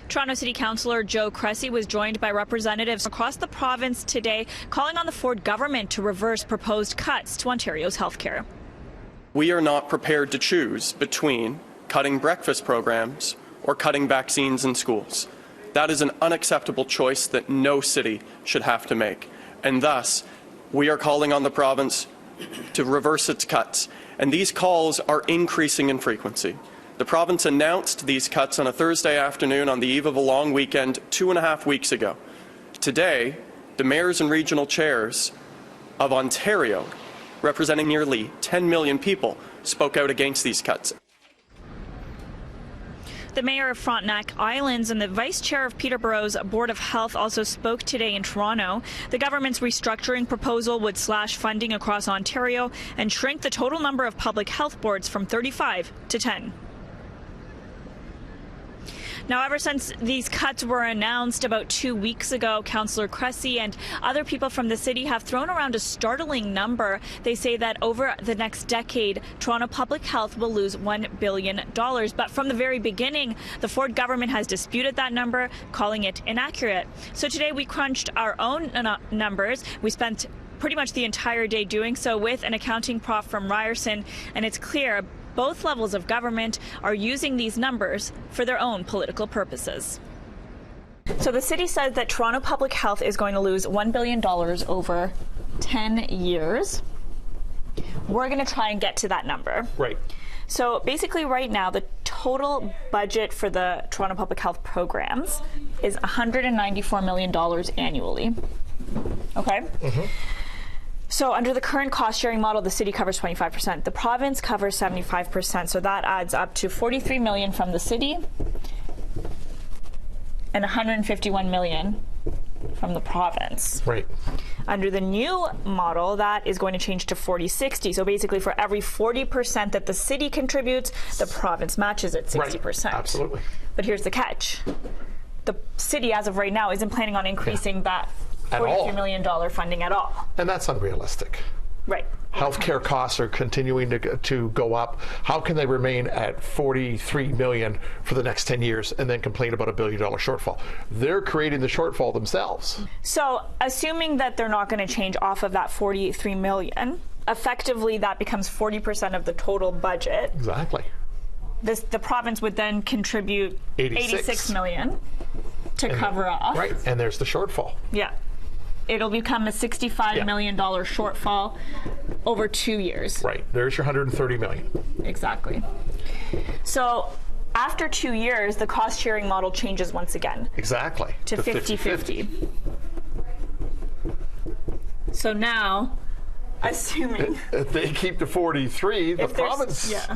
Toronto City Councillor Joe Cressy was joined by representatives across the province today, calling on the Ford government to reverse proposed cuts to Ontario's healthcare. We are not prepared to choose between cutting breakfast programs or cutting vaccines in schools. That is an unacceptable choice that no city should have to make. And thus, we are calling on the province to reverse its cuts. And these calls are increasing in frequency. The province announced these cuts on a Thursday afternoon on the eve of a long weekend 2.5 weeks ago. Today, the mayors and regional chairs of Ontario, representing nearly 10 million people, spoke out against these cuts. The mayor of Frontenac Islands and the vice chair of Peterborough's Board of Health also spoke today in Toronto. The government's restructuring proposal would slash funding across Ontario and shrink the total number of public health boards from 35 to 10. Now, ever since these cuts were announced about 2 weeks ago, Councillor Cressy and other people from the city have thrown around a startling number. They say that over the next decade, Toronto Public Health will lose $1 billion. But from the very beginning, the Ford government has disputed that number, calling it inaccurate. So today we crunched our own numbers. We spent pretty much the entire day doing so with an accounting prof from Ryerson, and it's clear both levels of government are using these numbers for their own political purposes. So the city says that Toronto Public Health is going to lose $1 billion over 10 years. We're going to try and get to that number. Right. So basically right now, the total budget for the Toronto Public Health programs is $194 million annually. Okay? Mm-hmm. So under the current cost-sharing model, the city covers 25%. The province covers 75%. So that adds up to $43 million from the city and $151 million from the province. Right. Under the new model, that is going to change to 40-60. So basically, for every 40% that the city contributes, the province matches it 60%. Right. Absolutely. But here's the catch. The city, as of right now, isn't planning on increasing that $43 million funding at all. And that's unrealistic. Right. Healthcare costs are continuing to go up. How can they remain at $43 million for the next 10 years and then complain about $1 billion shortfall? They're creating the shortfall themselves. So assuming that they're not going to change off of that $43 million, effectively that becomes 40% of the total budget. Exactly. The province would then contribute $86 million to cover off. Right, and there's the shortfall. Yeah. It'll become a $65 million shortfall over 2 years. Right. There's your $130 million. Exactly. So after 2 years, the cost-sharing model changes once again. Exactly. To 50-50. So now, assuming... If they keep the 43, the province... Yeah.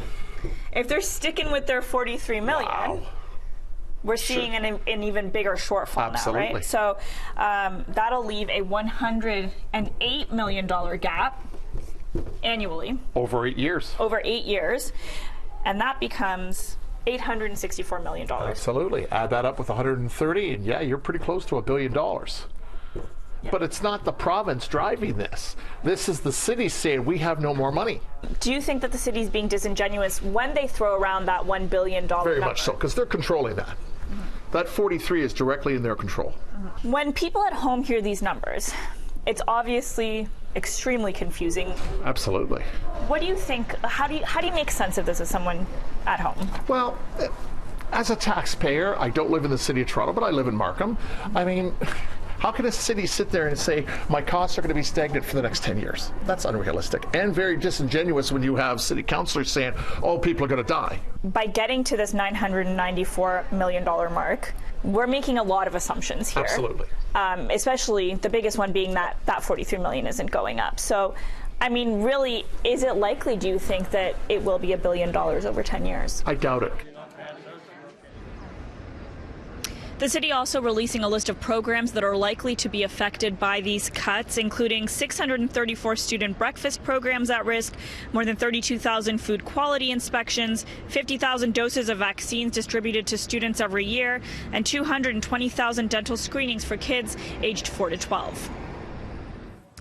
If they're sticking with their $43 million... Wow. We're seeing an even bigger shortfall now, right? So that'll leave a $108 million gap annually. Over 8 years. Over 8 years. And that becomes $864 million. Absolutely. Add that up with 130, and yeah, you're pretty close to $1 billion. Yeah. But it's not the province driving this. This is the city saying we have no more money. Do you think that the city's being disingenuous when they throw around that $1 billion number? Very much so, because they're controlling that. That 43 is directly in their control. When people at home hear these numbers, it's obviously extremely confusing. Absolutely. What do you think? How do you make sense of this as someone at home? Well, as a taxpayer, I don't live in the city of Toronto, but I live in Markham. I mean, how can a city sit there and say, my costs are going to be stagnant for the next 10 years? That's unrealistic and very disingenuous when you have city councillors saying, oh, people are going to die. By getting to this $994 million mark, we're making a lot of assumptions here. Absolutely. Especially the biggest one being that $43 million isn't going up. So, I mean, really, is it likely, do you think, that it will be $1 billion over 10 years? I doubt it. The city also releasing a list of programs that are likely to be affected by these cuts, including 634 student breakfast programs at risk, more than 32,000 food quality inspections, 50,000 doses of vaccines distributed to students every year, and 220,000 dental screenings for kids aged 4 to 12.